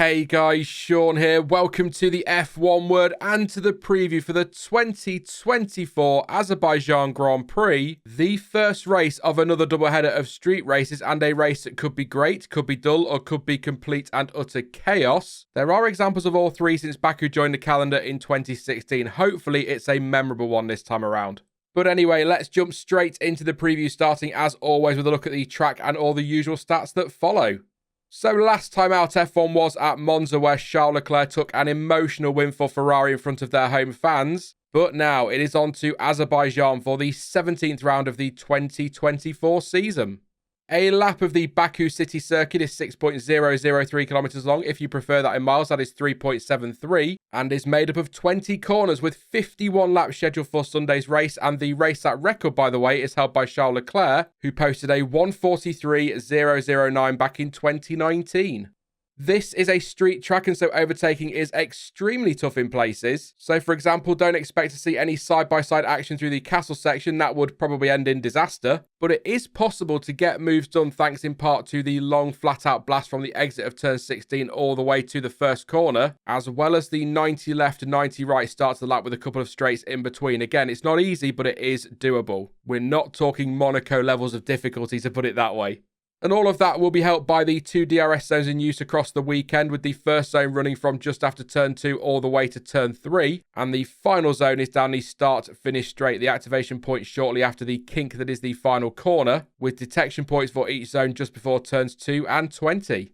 Hey guys, Sean here. Welcome to the F1 Word and to the preview for the 2024 Azerbaijan Grand Prix, the first race of another doubleheader of street races and a race that could be great, could be dull, or could be complete and utter chaos. There are examples of all three since Baku joined the calendar in 2016. Hopefully it's a memorable one this time around. But anyway, let's jump straight into the preview, starting as always with a look at the track and all the usual stats that follow. So last time out F1 was at Monza, where Charles Leclerc took an emotional win for Ferrari in front of their home fans. But now it is on to Azerbaijan for the 17th round of the 2024 season. A lap of the Baku city circuit is 6.003 kilometers long. If you prefer that in miles, that is 3.73, and is made up of 20 corners with 51 laps scheduled for Sunday's race. And the race lap record, by the way, is held by Charles Leclerc, who posted a 1:43.009 back in 2019. This is a street track, and so overtaking is extremely tough in places. So, for example, don't expect to see any side-by-side action through the castle section. That would probably end in disaster. But it is possible to get moves done thanks in part to the long flat-out blast from the exit of turn 16 all the way to the first corner, as well as the 90 left, 90 right start to the lap with a couple of straights in between. Again, it's not easy, but it is doable. We're not talking Monaco levels of difficulty, to put it that way. And all of that will be helped by the two DRS zones in use across the weekend, with the first zone running from just after turn 2 all the way to turn 3. And the final zone is down the start-finish straight, the activation point shortly after the kink that is the final corner, with detection points for each zone just before turns 2 and 20.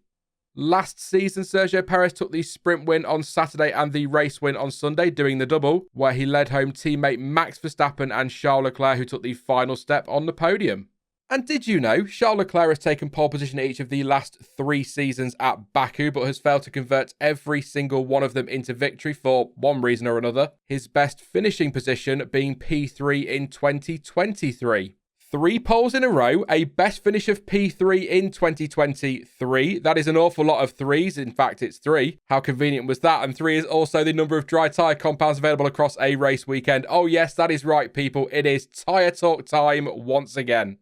Last season, Sergio Perez took the sprint win on Saturday and the race win on Sunday, doing the double, where he led home teammate Max Verstappen and Charles Leclerc, who took the final step on the podium. And did you know, Charles Leclerc has taken pole position each of the last 3 seasons at Baku, but has failed to convert every single one of them into victory for one reason or another, his best finishing position being P3 in 2023. 3 poles in a row, a best finish of P3 in 2023. That is an awful lot of 3s. In fact, it's 3. How convenient was that? And 3 is also the number of dry tyre compounds available across a race weekend. Oh yes, that is right, people. It is tyre talk time once again.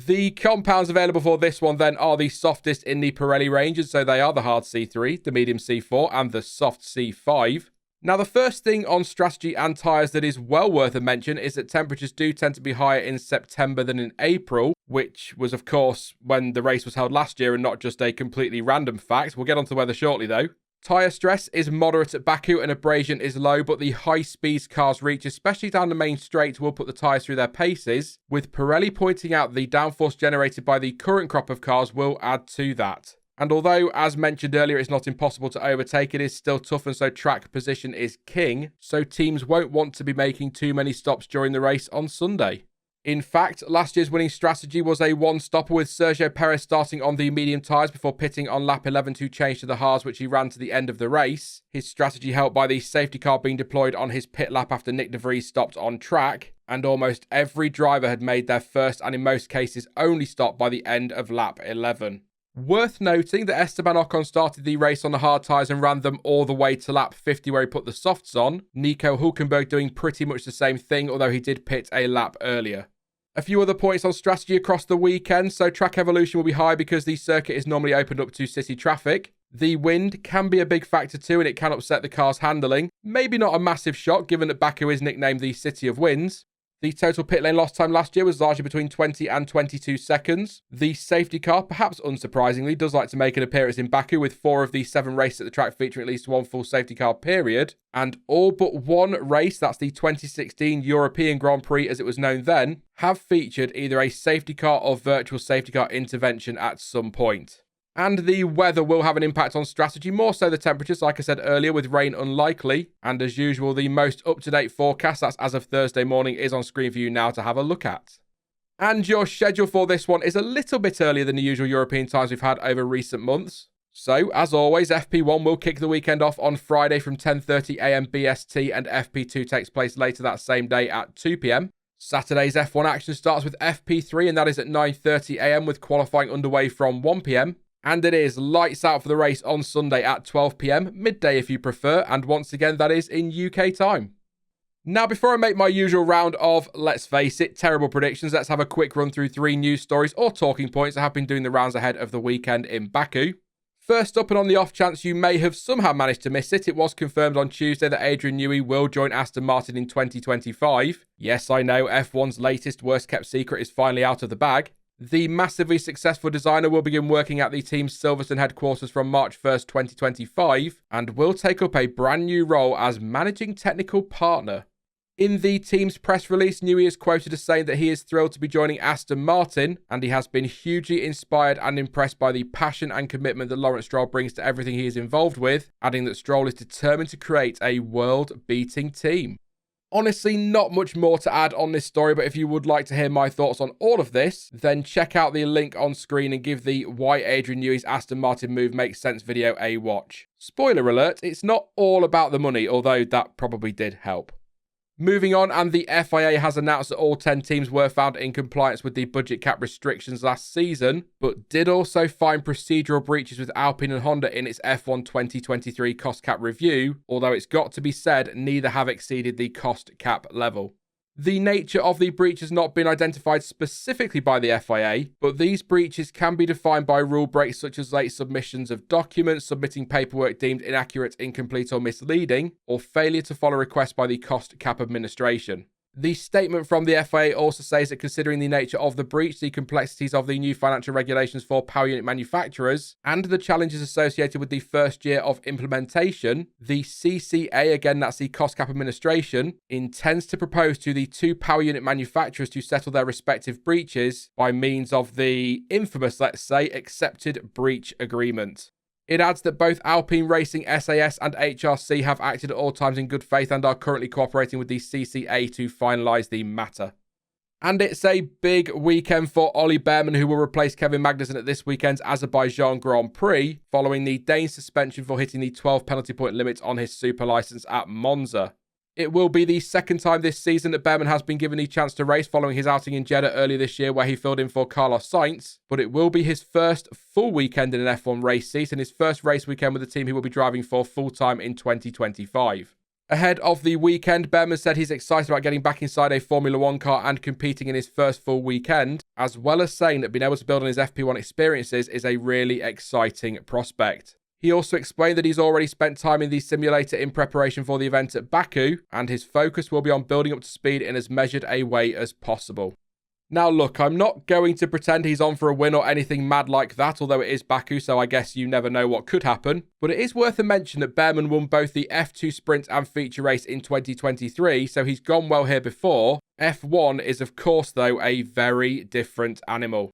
The compounds available for this one then are the softest in the Pirelli range, and so they are the hard C3, the medium C4 and the soft C5. Now the first thing on strategy and tyres that is well worth a mention is that temperatures do tend to be higher in September than in April, which was of course when the race was held last year and not just a completely random fact. We'll get onto the weather shortly though. Tyre stress is moderate at Baku and abrasion is low, but the high speeds cars reach, especially down the main straight, will put the tyres through their paces, with Pirelli pointing out the downforce generated by the current crop of cars will add to that. And although, as mentioned earlier, it's not impossible to overtake, it is still tough, and so track position is king, so teams won't want to be making too many stops during the race on Sunday. In fact, last year's winning strategy was a one-stopper, with Sergio Perez starting on the medium tyres before pitting on lap 11 to change to the hards, which he ran to the end of the race. His strategy helped by the safety car being deployed on his pit lap after Nick de Vries stopped on track, and almost every driver had made their first and in most cases only stop by the end of lap 11. Worth noting that Esteban Ocon started the race on the hard tyres and ran them all the way to lap 50 where he put the softs on. Nico Hülkenberg doing pretty much the same thing, although he did pit a lap earlier. A few other points on strategy across the weekend. So track evolution will be high because the circuit is normally opened up to city traffic. The wind can be a big factor too, and it can upset the car's handling. Maybe not a massive shock given that Baku is nicknamed the City of Winds. The total pit lane lost time last year was largely between 20 and 22 seconds. The safety car, perhaps unsurprisingly, does like to make an appearance in Baku, with 4 of the 7 races at the track featuring at least 1 full safety car period. And all but 1 race, that's the 2016 European Grand Prix as it was known then, have featured either a safety car or virtual safety car intervention at some point. And the weather will have an impact on strategy, more so the temperatures, like I said earlier, with rain unlikely. And as usual, the most up-to-date forecast, that's as of Thursday morning, is on screen for you now to have a look at. And your schedule for this one is a little bit earlier than the usual European times we've had over recent months. So, as always, FP1 will kick the weekend off on Friday from 10:30 AM BST, and FP2 takes place later that same day at 2 PM. Saturday's F1 action starts with FP3, and that is at 9:30 AM with qualifying underway from 1 PM. And it is lights out for the race on Sunday at 12 PM, midday if you prefer, and once again that is in UK time. Now, before I make my usual round of, let's face it, terrible predictions, let's have a quick run through 3 news stories or talking points that have been doing the rounds ahead of the weekend in Baku. First up, and on the off chance you may have somehow managed to miss it, it was confirmed on Tuesday that Adrian Newey will join Aston Martin in 2025. Yes, I know, F1's latest worst-kept secret is finally out of the bag. The massively successful designer will begin working at the team's Silverstone headquarters from March 1st, 2025, and will take up a brand new role as managing technical partner. In the team's press release, Newey is quoted as saying that he is thrilled to be joining Aston Martin, and he has been hugely inspired and impressed by the passion and commitment that Lawrence Stroll brings to everything he is involved with, adding that Stroll is determined to create a world-beating team. Honestly, not much more to add on this story, but if you would like to hear my thoughts on all of this, then check out the link on screen and give the Why Adrian Newey's Aston Martin move makes sense video a watch. Spoiler alert, it's not all about the money, although that probably did help. Moving on, and the FIA has announced that all 10 teams were found in compliance with the budget cap restrictions last season, but did also find procedural breaches with Alpine and Honda in its F1 2023 cost cap review, although it's got to be said neither have exceeded the cost cap level. The nature of the breach has not been identified specifically by the FIA, but these breaches can be defined by rule breaks such as late submissions of documents, submitting paperwork deemed inaccurate, incomplete or misleading, or failure to follow requests by the cost cap administration. The statement from the FIA also says that considering the nature of the breach, the complexities of the new financial regulations for power unit manufacturers, and the challenges associated with the first year of implementation, the CCA, again that's the cost cap administration, intends to propose to the two power unit manufacturers to settle their respective breaches by means of the infamous, let's say, accepted breach agreement. It adds that both Alpine Racing, SAS and HRC have acted at all times in good faith and are currently cooperating with the CCA to finalise the matter. And it's a big weekend for Ollie Bearman, who will replace Kevin Magnussen at this weekend's Azerbaijan Grand Prix, following the Dane's suspension for hitting the 12 penalty point limit on his super licence at Monza. It will be the second time this season that Bearman has been given the chance to race following his outing in Jeddah earlier this year where he filled in for Carlos Sainz, but it will be his first full weekend in an F1 race seat and his first race weekend with the team he will be driving for full-time in 2025. Ahead of the weekend, Bearman said he's excited about getting back inside a Formula 1 car and competing in his first full weekend, as well as saying that being able to build on his FP1 experiences is a really exciting prospect. He also explained that he's already spent time in the simulator in preparation for the event at Baku, and his focus will be on building up to speed in as measured a way as possible. Now look, I'm not going to pretend he's on for a win or anything mad like that, although it is Baku, so I guess you never know what could happen. But it is worth a mention that Bearman won both the F2 Sprint and Feature Race in 2023, so he's gone well here before. F1 is of course though a very different animal.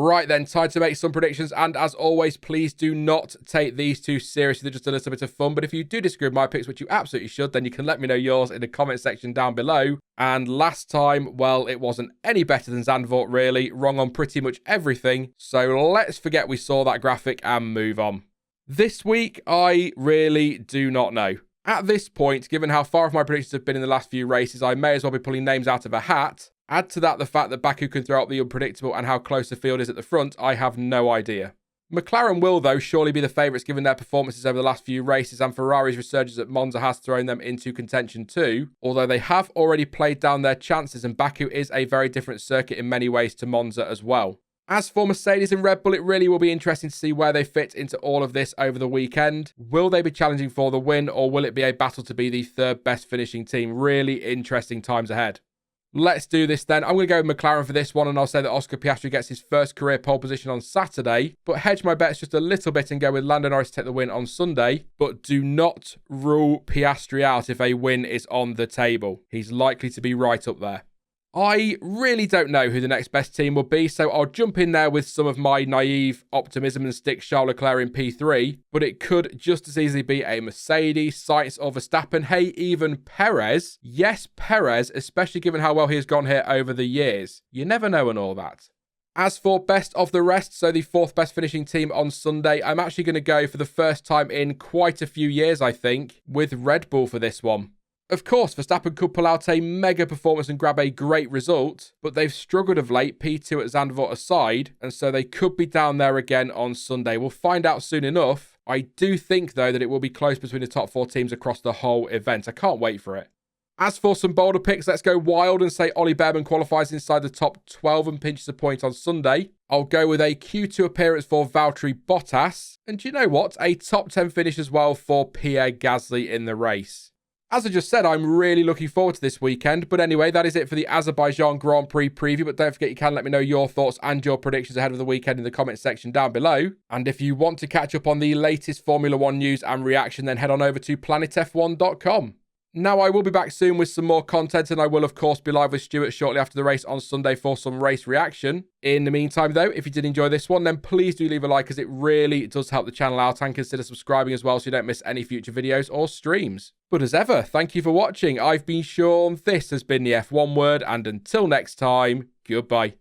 Right then, time to make some predictions, and as always, please do not take these too seriously. They're just a little bit of fun, but if you do disagree with my picks, which you absolutely should, then you can let me know yours in the comment section down below. And last time, well, it wasn't any better than Zandvoort, really. Wrong on pretty much everything, so let's forget we saw that graphic and move on. This week, I really do not know. At this point, given how far off my predictions have been in the last few races, I may as well be pulling names out of a hat. Add to that the fact that Baku can throw up the unpredictable and how close the field is at the front, I have no idea. McLaren will, though, surely be the favourites given their performances over the last few races, and Ferrari's resurgence at Monza has thrown them into contention too, although they have already played down their chances and Baku is a very different circuit in many ways to Monza as well. As for Mercedes and Red Bull, it really will be interesting to see where they fit into all of this over the weekend. Will they be challenging for the win, or will it be a battle to be the third best finishing team? Really interesting times ahead. Let's do this then. I'm going to go with McLaren for this one, and I'll say that Oscar Piastri gets his first career pole position on Saturday, but hedge my bets just a little bit and go with Lando Norris to take the win on Sunday, but do not rule Piastri out if a win is on the table. He's likely to be right up there. I really don't know who the next best team will be, so I'll jump in there with some of my naive optimism and stick Charles Leclerc in P3, but it could just as easily be a Mercedes, Sainz or Verstappen, hey, even Perez. Yes, Perez, especially given how well he has gone here over the years. You never know and all that. As for best of the rest, so the fourth best finishing team on Sunday, I'm actually going to go for the first time in quite a few years, I think, with Red Bull for this one. Of course, Verstappen could pull out a mega performance and grab a great result, but they've struggled of late, P2 at Zandvoort aside, and so they could be down there again on Sunday. We'll find out soon enough. I do think, though, that it will be close between the top four teams across the whole event. I can't wait for it. As for some bolder picks, let's go wild and say Ollie Bearman qualifies inside the top 12 and pinches a point on Sunday. I'll go with a Q2 appearance for Valtteri Bottas. And do you know what? A top 10 finish as well for Pierre Gasly in the race. As I just said, I'm really looking forward to this weekend. But anyway, that is it for the Azerbaijan Grand Prix preview. But don't forget, you can let me know your thoughts and your predictions ahead of the weekend in the comment section down below. And if you want to catch up on the latest Formula 1 news and reaction, then head on over to planetf1.com. Now, I will be back soon with some more content, and I will, of course, be live with Stuart shortly after the race on Sunday for some race reaction. In the meantime, though, if you did enjoy this one, then please do leave a like, as it really does help the channel out, and consider subscribing as well so you don't miss any future videos or streams. But as ever, thank you for watching. I've been Sean, this has been the F1 Word, and until next time, goodbye.